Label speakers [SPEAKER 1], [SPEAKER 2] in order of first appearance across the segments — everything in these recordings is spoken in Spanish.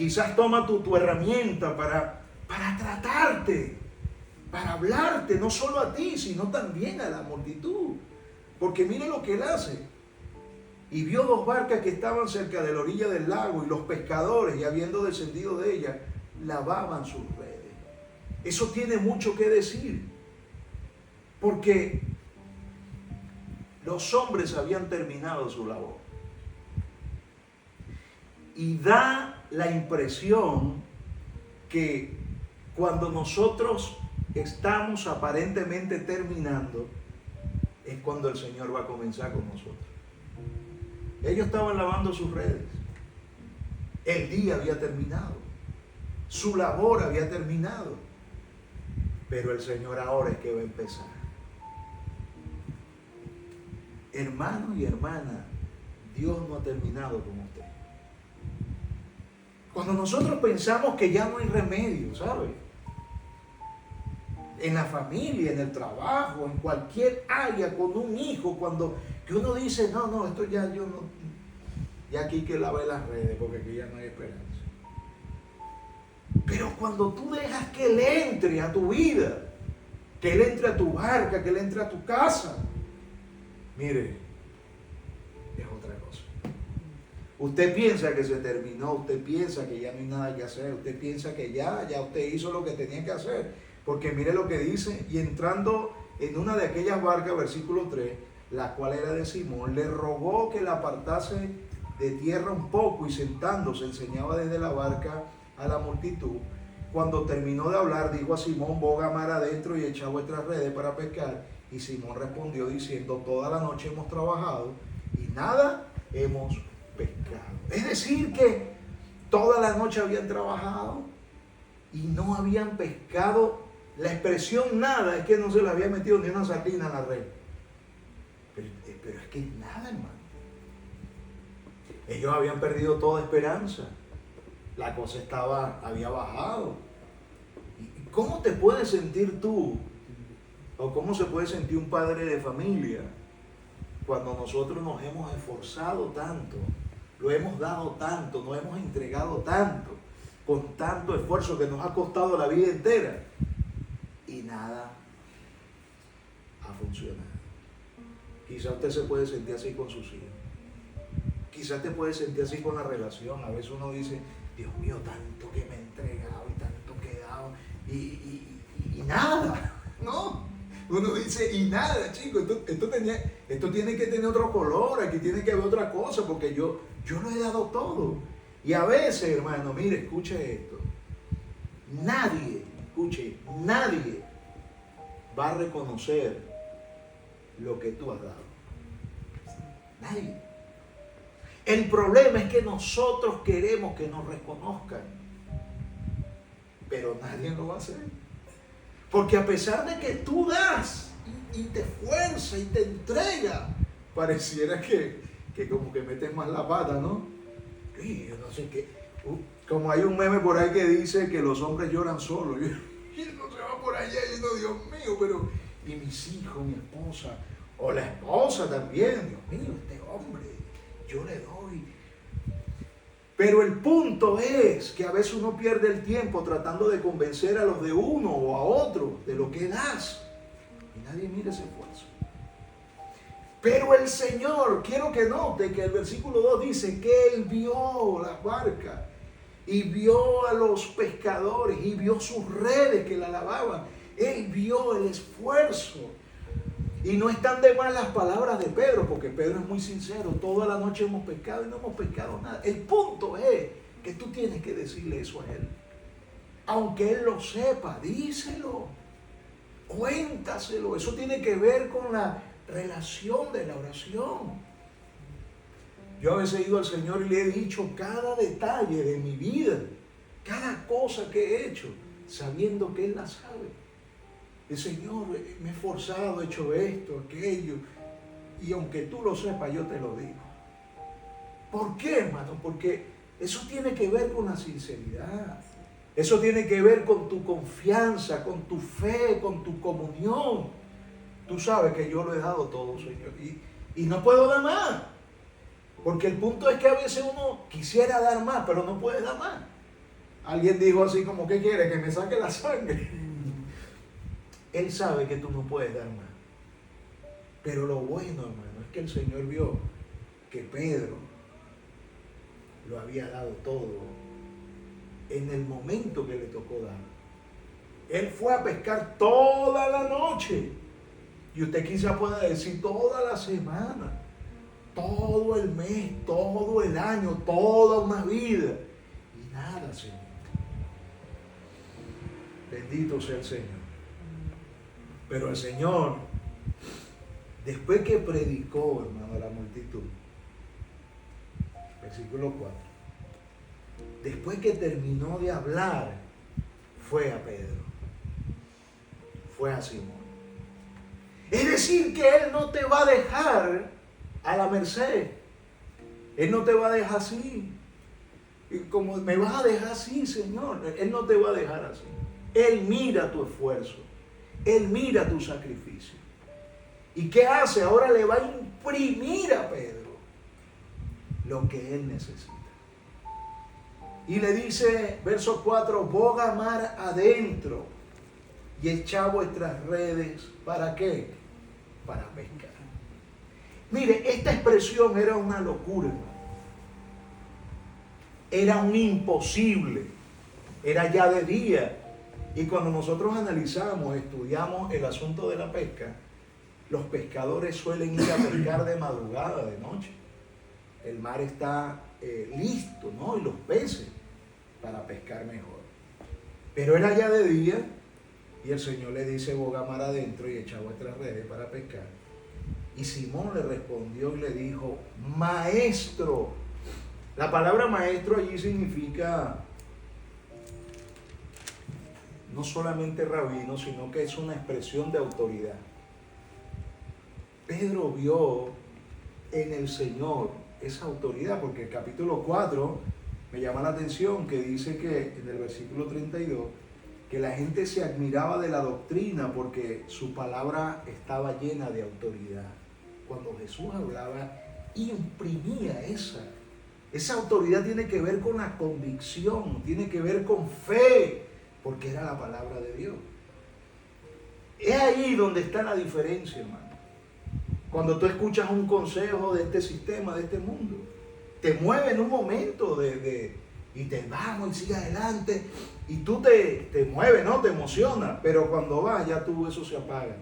[SPEAKER 1] Quizás toma tu herramienta para tratarte, para hablarte, no solo a ti, sino también a la multitud. Porque mire lo que él hace. Y vio 2 barcas que estaban cerca de la orilla del lago, y los pescadores, y habiendo descendido de ellas, lavaban sus redes. Eso tiene mucho que decir, porque los hombres habían terminado su labor. Y da la impresión que cuando nosotros estamos aparentemente terminando, es cuando el Señor va a comenzar con nosotros. Ellos estaban lavando sus redes. El día había terminado. Su labor había terminado. Pero el Señor ahora es que va a empezar. Hermano y hermana, Dios no ha terminado con usted. Cuando nosotros pensamos que ya no hay remedio, ¿sabe? En la familia, en el trabajo, en cualquier área, con un hijo, cuando que uno dice, no, esto ya yo no, ya aquí que lave las redes, porque aquí ya no hay esperanza. Pero cuando tú dejas que Él entre a tu vida, que Él entre a tu barca, que Él entre a tu casa, mire, es otra cosa. Usted piensa que se terminó, usted piensa que ya no hay nada que hacer, usted piensa que ya usted hizo lo que tenía que hacer. Porque mire lo que dice, y entrando en una de aquellas barcas, versículo 3, la cual era de Simón, le rogó que la apartase de tierra un poco, y sentándose enseñaba desde la barca a la multitud. Cuando terminó de hablar, dijo a Simón, boga mar adentro y echa vuestras redes para pescar. Y Simón respondió diciendo, toda la noche hemos trabajado y nada hemos pescado. Es decir que toda la noche habían trabajado y no habían pescado. La expresión nada es que no se le había metido ni una sardina a la red. Pero es que nada, hermano. Ellos habían perdido toda esperanza. La cosa había bajado. ¿Y cómo te puedes sentir tú? ¿O cómo se puede sentir un padre de familia cuando nosotros nos hemos esforzado tanto, lo hemos dado tanto, nos hemos entregado tanto, con tanto esfuerzo que nos ha costado la vida entera? Y nada ha funcionado. Quizá usted se puede sentir así con sus hijos. Quizá te puede sentir así con la relación. A veces uno dice, Dios mío, tanto que me he entregado y tanto que he dado y nada, ¿no? Uno dice, y nada, chicos, esto tiene que tener otro color, aquí tiene que haber otra cosa, porque yo lo he dado todo. Y a veces, hermano, mire, escuche esto. Nadie va a reconocer lo que tú has dado. Nadie. El problema es que nosotros queremos que nos reconozcan, pero nadie lo va a hacer. Porque a pesar de que tú das y te esfuerzas y te entregas, pareciera que como que metes más la pata, ¿no? Y yo no sé qué. Como hay un meme por ahí que dice que los hombres lloran solos. Y uno se va por allá y uno, Dios mío, pero y mis hijos, mi esposa, o la esposa también, Dios mío, este hombre, yo le doy. Pero el punto es que a veces uno pierde el tiempo tratando de convencer a los de uno o a otro de lo que das. Y nadie mira ese esfuerzo. Pero el Señor, quiero que note que el versículo 2 dice que Él vio las barcas y vio a los pescadores y vio sus redes que la lavaban. Él vio el esfuerzo. Y no están de más las palabras de Pedro, porque Pedro es muy sincero. Toda la noche hemos pescado y no hemos pescado nada. El punto es que tú tienes que decirle eso a Él. Aunque Él lo sepa, díselo. Cuéntaselo. Eso tiene que ver con la relación de la oración. Yo a veces he ido al Señor y le he dicho cada detalle de mi vida, cada cosa que he hecho, sabiendo que Él la sabe. El Señor, me he esforzado, he hecho esto, aquello, y aunque tú lo sepas, yo te lo digo. ¿Por qué, hermano? Porque eso tiene que ver con la sinceridad. Eso tiene que ver con tu confianza, con tu fe, con tu comunión. Tú sabes que yo lo he dado todo, Señor, y no puedo dar más. Porque el punto es que a veces uno quisiera dar más, pero no puede dar más. Alguien dijo así como, ¿qué quiere? Que me saque la sangre. Él sabe que tú no puedes dar más. Pero lo bueno, hermano, es que el Señor vio que Pedro lo había dado todo en el momento que le tocó dar. Él fue a pescar toda la noche. Y usted quizá pueda decir toda la semana, todo el mes, todo el año, toda una vida. Y nada, Señor. Bendito sea el Señor. Pero el Señor, después que predicó, hermano, a la multitud, versículo 4, después que terminó de hablar, fue a Pedro, fue a Simón. Es decir, que Él no te va a dejar a la merced. Él no te va a dejar así. Y como me vas a dejar así, Señor, Él no te va a dejar así. Él mira tu esfuerzo. Él mira tu sacrificio. ¿Y qué hace? Ahora le va a imprimir a Pedro lo que él necesita. Y le dice, verso 4, boga mar adentro y echad vuestras redes. ¿Para qué? Para pescar. Mire, esta expresión era una locura, hermano. Era un imposible. Era ya de día. Y cuando nosotros analizamos, estudiamos el asunto de la pesca, los pescadores suelen ir a pescar de madrugada, de noche. El mar está listo, ¿no? Y los peces para pescar mejor. Pero era ya de día y el Señor le dice, boga mar adentro y echa vuestras redes para pescar. Y Simón le respondió y le dijo, maestro. La palabra maestro allí significa no solamente rabino, sino que es una expresión de autoridad. Pedro vio en el Señor esa autoridad, porque el capítulo 4 me llama la atención que dice que en el versículo 32 que la gente se admiraba de la doctrina porque su palabra estaba llena de autoridad. Cuando Jesús hablaba, imprimía esa autoridad. Tiene que ver con la convicción, tiene que ver con fe, porque era la palabra de Dios. Es ahí donde está la diferencia, hermano. Cuando tú escuchas un consejo de este sistema, de este mundo, te mueve en un momento y te vamos y sigue adelante, y tú te mueves, ¿no? Te emociona, pero cuando vas ya eso se apaga.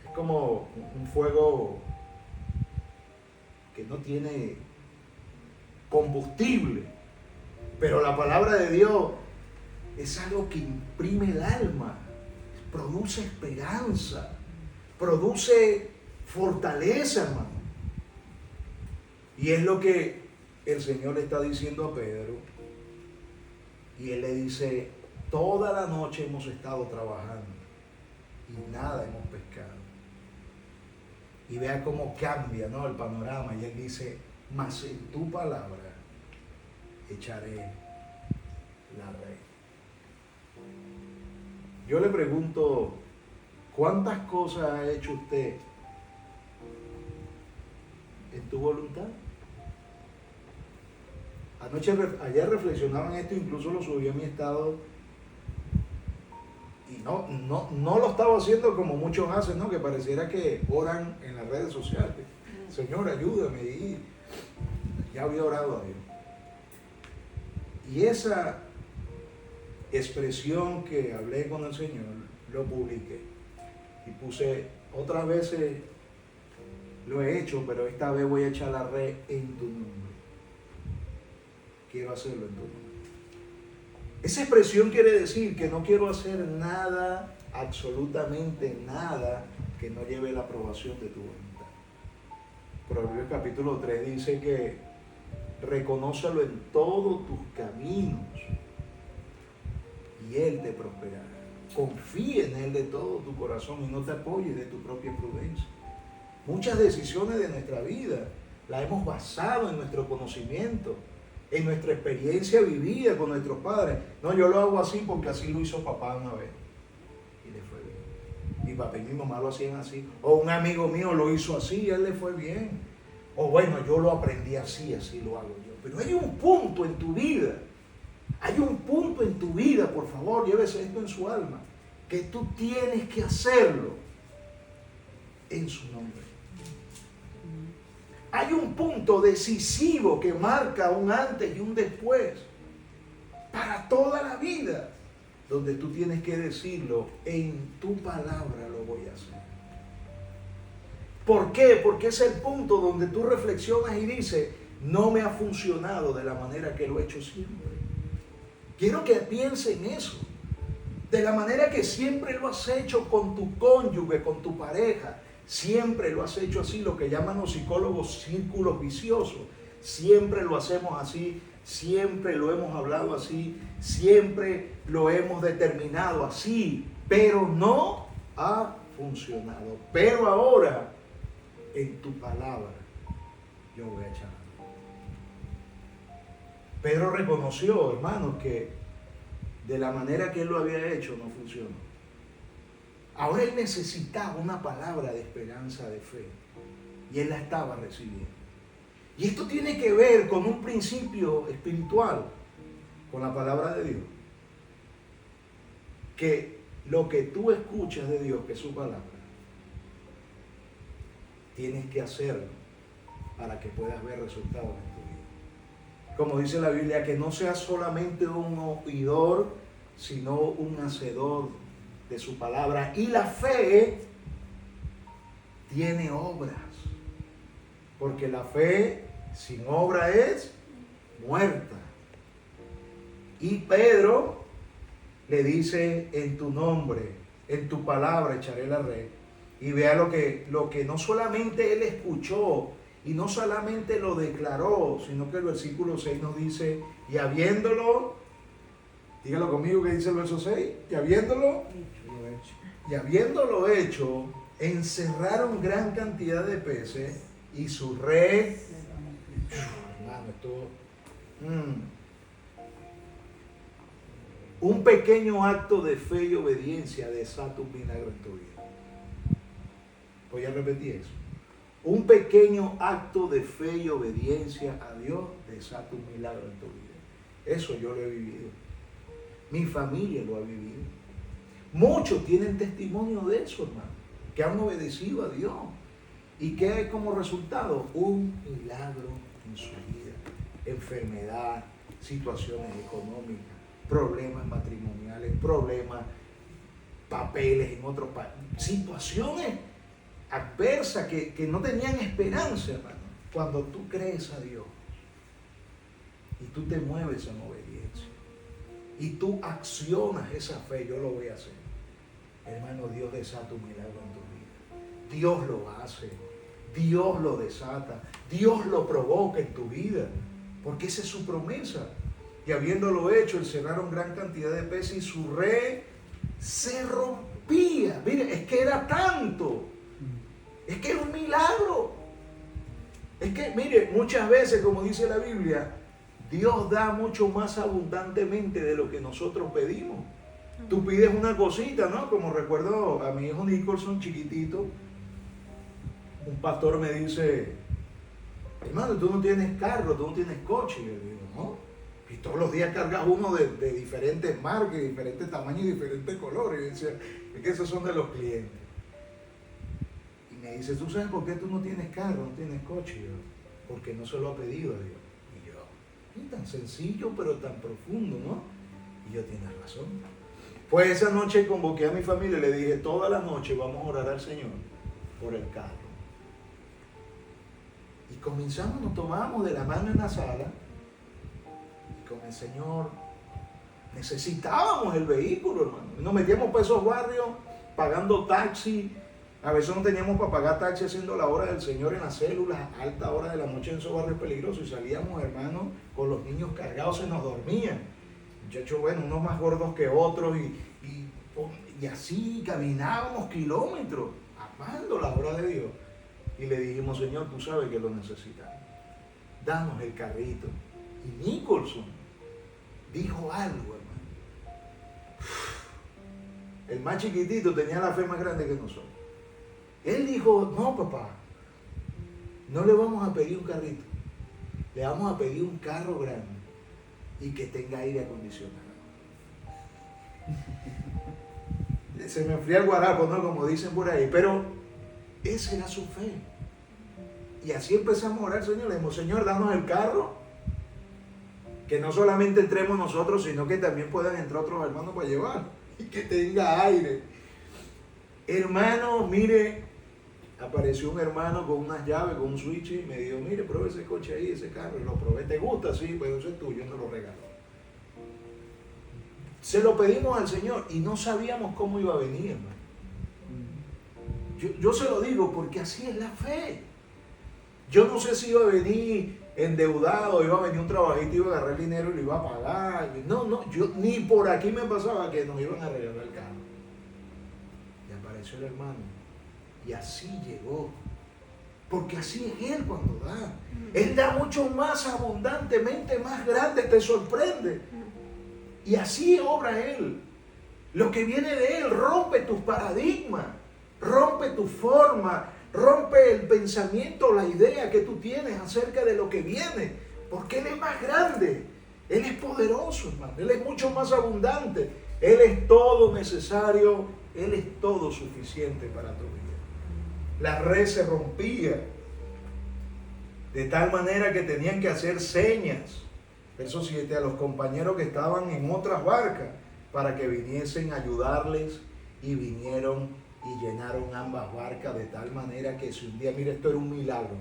[SPEAKER 1] Es como un fuego que no tiene combustible, pero la palabra de Dios es algo que imprime el alma, produce esperanza, produce fortaleza, hermano. Y es lo que el Señor le está diciendo a Pedro. Y él le dice, toda la noche hemos estado trabajando y nada hemos pescado. Y vea cómo cambia, ¿no?, el panorama. Y él dice, mas en tu palabra echaré la red. Yo le pregunto, ¿cuántas cosas ha hecho usted en tu voluntad? Ayer reflexionaba en esto, incluso lo subí a mi estado, y no lo estaba haciendo como muchos hacen, ¿no?, que pareciera que oran en las redes sociales. Señor, ayúdame, y ya había orado a Dios. Y esa expresión que hablé con el Señor, lo publiqué y puse, otras veces lo he hecho, pero esta vez voy a echar la red en tu nombre. Quiero hacerlo en tu nombre. Esa expresión quiere decir que no quiero hacer nada, absolutamente nada, que no lleve la aprobación de tu voluntad. Proverbios capítulo 3 dice que reconócelo en todos tus caminos y Él te prosperará. Confía en Él de todo tu corazón y no te apoyes de tu propia prudencia. Muchas decisiones de nuestra vida las hemos basado en nuestro conocimiento, en nuestra experiencia vivida con nuestros padres. No, yo lo hago así porque así lo hizo papá una vez y le fue bien. Mi papá y mi mamá lo hacían así. O un amigo mío lo hizo así y a él le fue bien. O bueno, yo lo aprendí así lo hago yo. Pero hay un punto en tu vida, hay un punto punto en tu vida, por favor, llévese esto en su alma, que tú tienes que hacerlo en su nombre. Hay un punto decisivo que marca un antes y un después para toda la vida, donde tú tienes que decirlo: en tu palabra lo voy a hacer. ¿Por qué? Porque es el punto donde tú reflexionas y dices: no me ha funcionado de la manera que lo he hecho siempre. Quiero que pienses en eso. De la manera que siempre lo has hecho con tu cónyuge, con tu pareja. Siempre lo has hecho así, lo que llaman los psicólogos círculos viciosos. Siempre lo hacemos así, siempre lo hemos hablado así, siempre lo hemos determinado así, pero no ha funcionado. Pero ahora, en tu palabra, yo voy a echar mano. Pedro reconoció, hermanos, que de la manera que él lo había hecho no funcionó. Ahora él necesitaba una palabra de esperanza, de fe, y él la estaba recibiendo. Y esto tiene que ver con un principio espiritual, con la palabra de Dios. Que lo que tú escuchas de Dios, que es su palabra, tienes que hacerlo para que puedas ver resultados en tu vida. Como dice la Biblia, que no seas solamente un oidor, sino un hacedor de su palabra. Y la fe tiene obras, porque la fe sin obra es muerta. Y Pedro le dice: en tu nombre, en tu palabra echaré la red. Y vea lo que no solamente él escuchó y no solamente lo declaró, sino que el versículo 6 nos dice: y habiéndolo, dígalo conmigo, que dice el verso 6, y habiéndolo hecho, encerraron gran cantidad de peces y su red, hermano, un pequeño acto de fe y obediencia desata un milagro en tu vida. Voy a repetir eso. Un pequeño acto de fe y obediencia a Dios desata un milagro en tu vida. Eso yo lo he vivido. Mi familia lo ha vivido. Muchos tienen testimonio de eso, hermano, que han obedecido a Dios. ¿Y qué hay como resultado? Un milagro en su vida. Enfermedad, situaciones económicas, problemas matrimoniales, problemas, papeles en otros países, situaciones adversas que no tenían esperanza, hermano. Cuando tú crees a Dios y tú te mueves en obediencia y tú accionas esa fe, yo lo voy a hacer, hermano, Dios desata un milagro en tu vida. Dios lo hace, Dios lo desata, Dios lo provoca en tu vida, porque esa es su promesa. Y habiéndolo hecho, encerraron gran cantidad de peces y su red se rompía. Mire, es que era tanto. Es que era un milagro. Es que, mire, muchas veces, como dice la Biblia, Dios da mucho más abundantemente de lo que nosotros pedimos. Tú pides una cosita, ¿no? Como recuerdo a mi hijo Nicholson, chiquitito, un pastor me dice: hermano, tú no tienes carro, tú no tienes coche. Y yo digo: no. Y todos los días cargas uno de diferentes marcas, diferentes tamaños y diferentes colores. Y yo decía: es que esos son de los clientes. Y me dice: ¿tú sabes por qué tú no tienes carro, no tienes coche? Y yo: porque no se lo ha pedido a Dios. Y yo: tan sencillo pero tan profundo, ¿no? Y yo: tienes razón. Pues esa noche convoqué a mi familia y le dije: toda la noche vamos a orar al Señor por el carro. Y comenzamos, nos tomábamos de la mano en la sala y con el Señor necesitábamos el vehículo, hermano. Nos metíamos por esos barrios pagando taxi. A veces no teníamos para pagar taxi haciendo la hora del Señor en las células, a alta hora de la noche en esos barrios peligrosos, y salíamos, hermano, con los niños cargados, se nos dormían. Muchachos, bueno, unos más gordos que otros, y así caminábamos kilómetros, amando la obra de Dios. Y le dijimos: Señor, tú sabes que lo necesitamos, danos el carrito. Y Nicholson dijo algo, hermano. El más chiquitito tenía la fe más grande que nosotros. Él dijo: no, papá, no le vamos a pedir un carrito, le vamos a pedir un carro grande y que tenga aire acondicionado. Se me enfría el guarapo, ¿no? Como dicen por ahí. Pero esa era su fe. Y así empezamos a orar, Señor. Le dijimos, Señor, danos el carro. Que no solamente entremos nosotros, sino que también puedan entrar otros hermanos para llevar. Y que tenga aire. Hermano, mire, apareció un hermano con unas llaves, con un switch y me dijo, mire, pruebe ese coche ahí, ese carro. Y lo probé, ¿te gusta? Sí, pues eso es tuyo, no lo regaló. Se lo pedimos al Señor y no sabíamos cómo iba a venir, hermano. Yo se lo digo porque así es la fe. Yo no sé si iba a venir endeudado, iba a venir un trabajito, iba a agarrar el dinero y lo iba a pagar. No, yo ni por aquí me pasaba que nos iban a regalar el carro. Y apareció el hermano. Y así llegó. Porque así es Él cuando da. Él da mucho más abundantemente, más grande, te sorprende. Y así obra Él. Lo que viene de Él rompe tus paradigmas, rompe tu forma, rompe el pensamiento, la idea que tú tienes acerca de lo que viene. Porque Él es más grande, Él es poderoso, hermano. Él es mucho más abundante. Él es todo necesario, Él es todo suficiente para tu vida. La red se rompía de tal manera que tenían que hacer señas. Verso 7, a los compañeros que estaban en otras barcas para que viniesen a ayudarles, y vinieron y llenaron ambas barcas de tal manera que se hundía. Mira, esto era un milagro.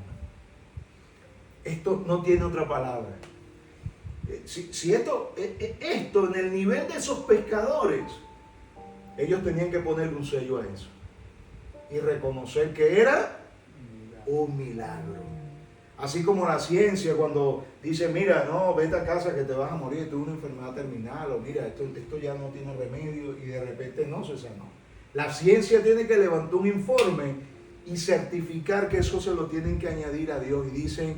[SPEAKER 1] Esto no tiene otra palabra. Si esto en el nivel de esos pescadores, ellos tenían que ponerle un sello a eso y reconocer que era un milagro. Así como la ciencia cuando dice, mira, no, vete a casa que te vas a morir, tú una enfermedad terminal, o mira, esto ya no tiene remedio, y de repente no se sanó. La ciencia tiene que levantar un informe y certificar que eso se lo tienen que añadir a Dios. Y dicen,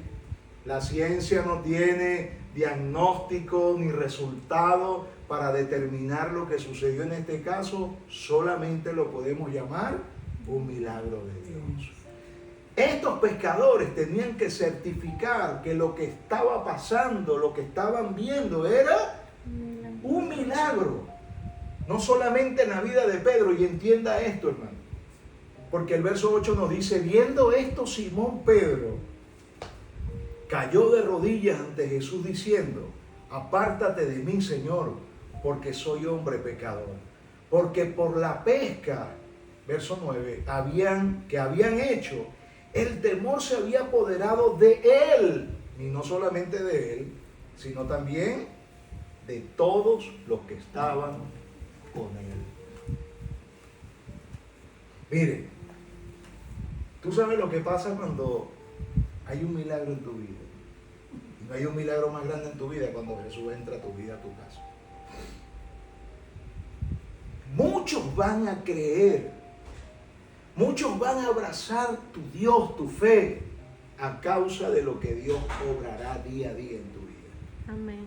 [SPEAKER 1] la ciencia no tiene diagnóstico ni resultado para determinar lo que sucedió en este caso, solamente lo podemos llamar un milagro de Dios. Estos pescadores tenían que certificar que lo que estaba pasando, lo que estaban viendo era un milagro. No solamente en la vida de Pedro, y entienda esto, hermano. Porque el verso 8 nos dice, viendo esto, Simón Pedro cayó de rodillas ante Jesús diciendo, apártate de mí, Señor, porque soy hombre pecador. Porque por la pesca, verso 9, que habían hecho, el temor se había apoderado de él, y no solamente de él, sino también de todos los que estaban con él. Mire, tú sabes lo que pasa cuando hay un milagro en tu vida. Y no hay un milagro más grande en tu vida cuando Jesús entra a tu vida, a tu casa. Muchos van a creer. Muchos van a abrazar tu Dios, tu fe, a causa de lo que Dios obrará día a día en tu vida.
[SPEAKER 2] Amén.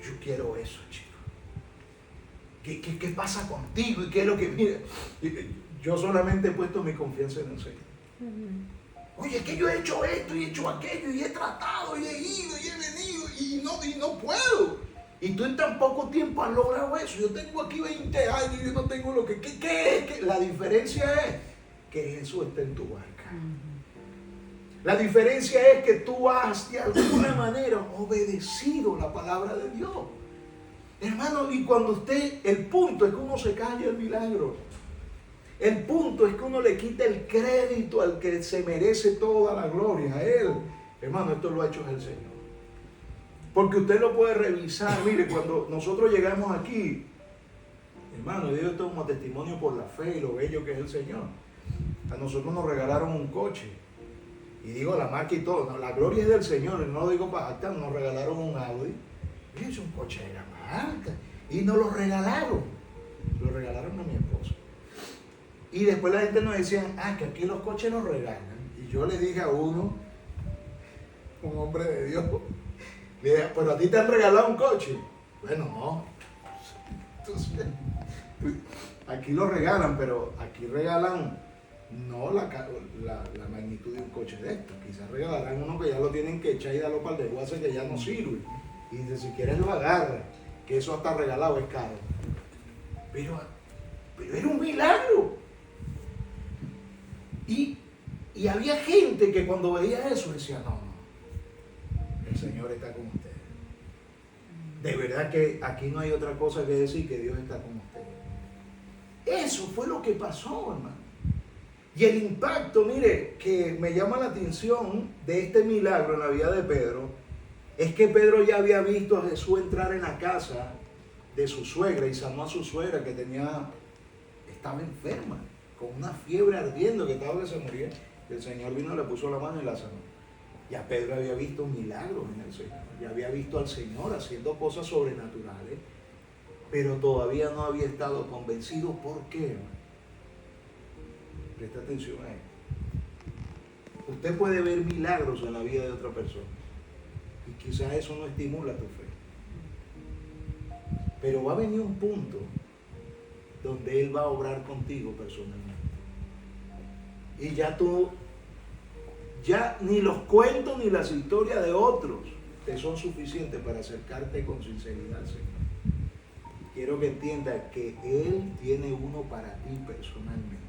[SPEAKER 1] Yo quiero eso, chicos. ¿Qué pasa contigo? ¿Y qué es lo que mira? Yo solamente he puesto mi confianza en el Señor. Oye, es que yo he hecho esto y he hecho aquello y he tratado y he ido y he venido y no puedo. Y tú en tan poco tiempo has logrado eso. Yo tengo aquí 20 años y yo no tengo lo que... ¿Qué? La diferencia es que Jesús está en tu barca. La diferencia es que tú has de alguna manera obedecido la palabra de Dios. Hermano, y cuando el punto es que uno se calla el milagro. El punto es que uno le quita el crédito al que se merece toda la gloria, a Él. Hermano, esto lo ha hecho el Señor. Porque usted lo puede revisar. Mire, cuando nosotros llegamos aquí, hermano, Dios esto como testimonio por la fe y lo bello que es el Señor. A nosotros nos regalaron un coche. Y digo la marca y todo. No, la gloria es del Señor. No lo digo para acá. Nos regalaron un Audi. Y es un coche de gama alta. Y nos lo regalaron. Lo regalaron a mi esposa. Y después la gente nos decía, que aquí los coches nos regalan. Y yo le dije a uno, un hombre de Dios, le dije, pero a ti te han regalado un coche. Bueno, no. Entonces, aquí lo regalan, pero aquí regalan no la magnitud de un coche de estos. Quizás regalarán uno que ya lo tienen que echar y darlo para el desguace que ya no sirve. Y dice, si quieres lo agarra. que eso hasta regalado es caro. Pero era un milagro. Y había gente que cuando veía eso decía, no, el Señor está con ustedes. De verdad que aquí no hay otra cosa que decir que Dios está con ustedes. Eso fue lo que pasó, hermano. Y el impacto, mire, que me llama la atención de este milagro en la vida de Pedro, es que Pedro ya había visto a Jesús entrar en la casa de su suegra y sanó a su suegra que estaba enferma, con una fiebre ardiendo que estaba que se moría. El Señor vino, le puso la mano y la sanó. Ya Pedro había visto milagros en el Señor, ya había visto al Señor haciendo cosas sobrenaturales, pero todavía no había estado convencido. ¿Por qué, hermano? Presta atención a esto. Usted puede ver milagros en la vida de otra persona y quizás eso no estimula tu fe. Pero va a venir un punto donde Él va a obrar contigo personalmente. Y ya ni los cuentos ni las historias de otros te son suficientes para acercarte con sinceridad al Señor. Quiero que entiendas que Él tiene uno para ti personalmente.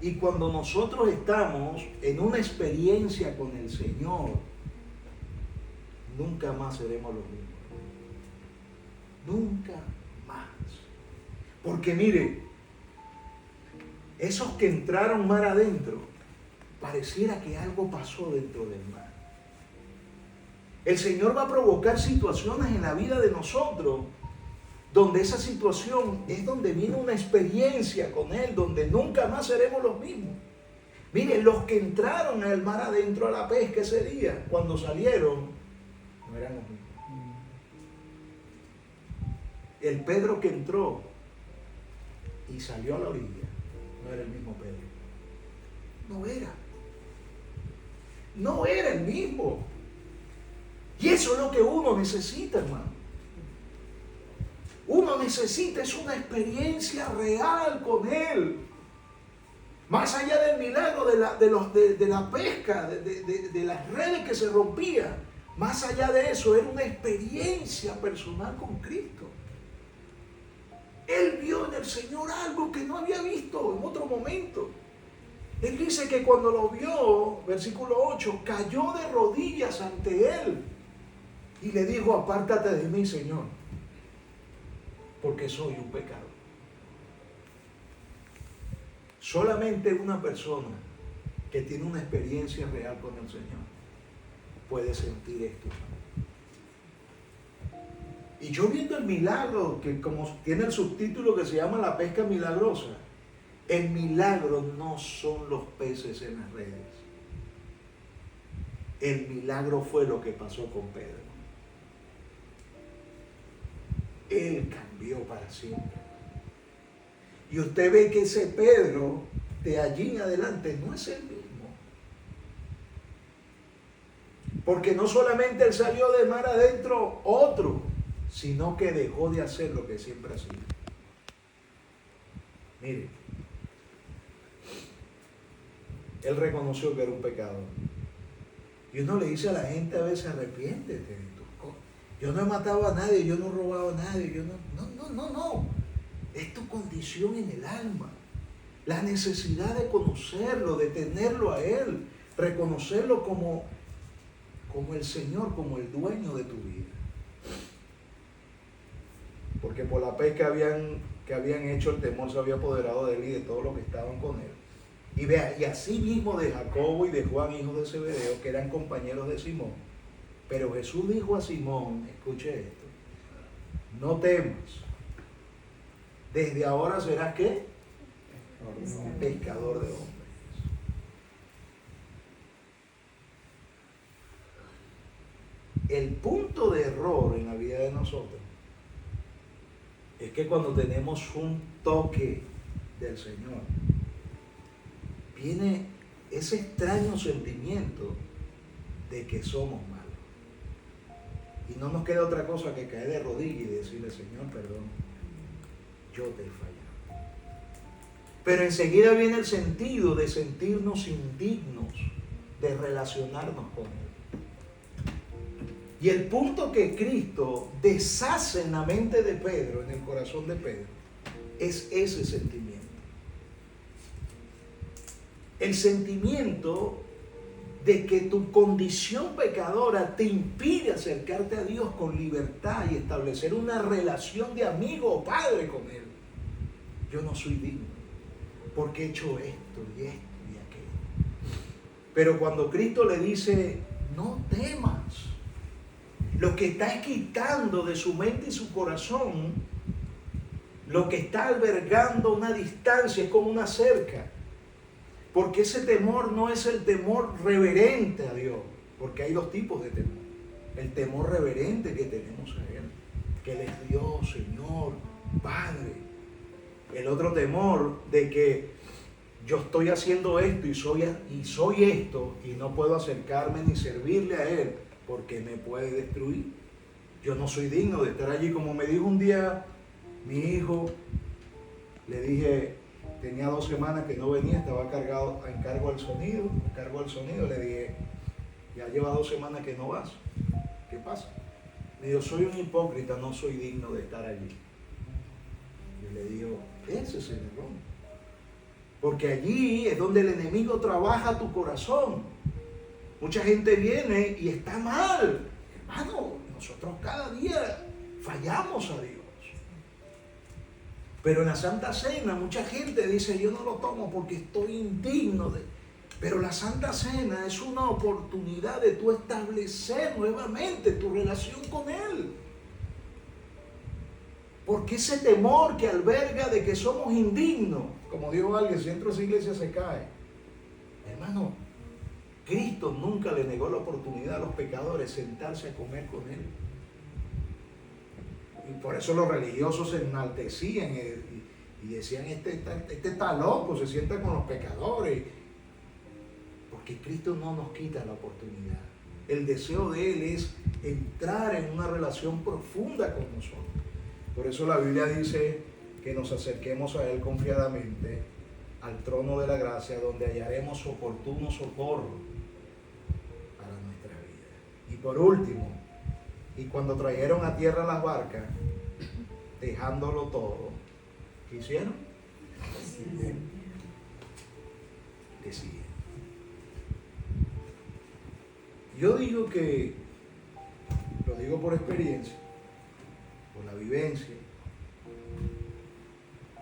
[SPEAKER 1] Y cuando nosotros estamos en una experiencia con el Señor, nunca más seremos los mismos. Nunca más. Porque mire, esos que entraron mar adentro, pareciera que algo pasó dentro del mar. El Señor va a provocar situaciones en la vida de nosotros donde esa situación es donde viene una experiencia con Él, donde nunca más seremos los mismos. Miren, los que entraron al mar adentro a la pesca ese día, cuando salieron, no eran los mismos. El Pedro que entró y salió a la orilla, no era el mismo Pedro. No era el mismo. Y eso es lo que uno necesita, hermano. Uno necesita es una experiencia real con Él. Más allá del milagro de la pesca, de las redes que se rompían, más allá de eso, era una experiencia personal con Cristo. Él vio en el Señor algo que no había visto en otro momento. Él dice que cuando lo vio, versículo 8, cayó de rodillas ante Él y le dijo, apártate de mí, Señor, porque soy un pecador. Solamente una persona que tiene una experiencia real con el Señor puede sentir esto. Y yo viendo el milagro, que como tiene el subtítulo que se llama La pesca milagrosa, el milagro no son los peces en las redes. El milagro fue lo que pasó con Pedro. Él cambió para siempre. Y usted ve que ese Pedro de allí en adelante no es el mismo. Porque no solamente él salió de mar adentro otro, sino que dejó de hacer lo que siempre hacía. Mire, él reconoció que era un pecador. Y uno le dice a la gente a veces, arrepiéntete de tus cosas. Yo no he matado a nadie, yo no he robado a nadie, no. Es tu condición en el alma. La necesidad de conocerlo, de tenerlo a Él, reconocerlo como el Señor, como el dueño de tu vida. Porque por la pesca que habían hecho, el temor se había apoderado de él y de todos los que estaban con él. Y vea, y así mismo de Jacobo y de Juan, hijos de Zebedeo, que eran compañeros de Simón. Pero Jesús dijo a Simón, escuche esto, no temas, desde ahora serás ¿qué? Pescador de hombres. El punto de error en la vida de nosotros es que cuando tenemos un toque del Señor, viene ese extraño sentimiento de que somos malos. Y no nos queda otra cosa que caer de rodillas y decirle, Señor, perdón, yo te he fallado. Pero enseguida viene el sentido de sentirnos indignos de relacionarnos con Él. Y el punto que Cristo deshace en la mente de Pedro, en el corazón de Pedro, es ese sentimiento. El sentimiento de que tu condición pecadora te impide acercarte a Dios con libertad y establecer una relación de amigo o padre con Él. Yo no soy digno, porque he hecho esto y esto y aquello. Pero cuando Cristo le dice, no temas, lo que está quitando de su mente y su corazón, lo que está albergando una distancia, es como una cerca. Porque ese temor no es el temor reverente a Dios, porque hay dos tipos de temor. El temor reverente que tenemos a Él, que Él es Dios, Señor, Padre. El otro temor de que yo estoy haciendo esto y soy esto y no puedo acercarme ni servirle a Él porque me puede destruir. Yo no soy digno de estar allí. Como me dijo un día mi hijo, le dije, tenía 2 semanas que no venía, estaba en cargo al sonido, le dije, ya lleva 2 semanas que no vas, ¿qué pasa? Le digo, soy un hipócrita, no soy digno de estar allí. Y le digo, ese es el error, porque allí es donde el enemigo trabaja tu corazón. Mucha gente viene y está mal, hermano, nosotros cada día fallamos a Dios. Pero en la Santa Cena mucha gente dice, yo no lo tomo porque estoy indigno de... Pero la Santa Cena es una oportunidad de tú establecer nuevamente tu relación con Él. Porque ese temor que alberga de que somos indignos, como dijo alguien, si entro a esa iglesia se cae. Hermano, Cristo nunca le negó la oportunidad a los pecadores sentarse a comer con Él. Y por eso los religiosos se enaltecían y decían, este está loco, se sienta con los pecadores. Porque Cristo no nos quita la oportunidad. El deseo de Él es entrar en una relación profunda con nosotros. Por eso la Biblia dice que nos acerquemos a Él confiadamente, al trono de la gracia, donde hallaremos oportuno socorro para nuestra vida. Y por último, y cuando trajeron a tierra las barcas, dejándolo todo, ¿qué hicieron? Decidieron. Yo digo que, lo digo por experiencia, por la vivencia,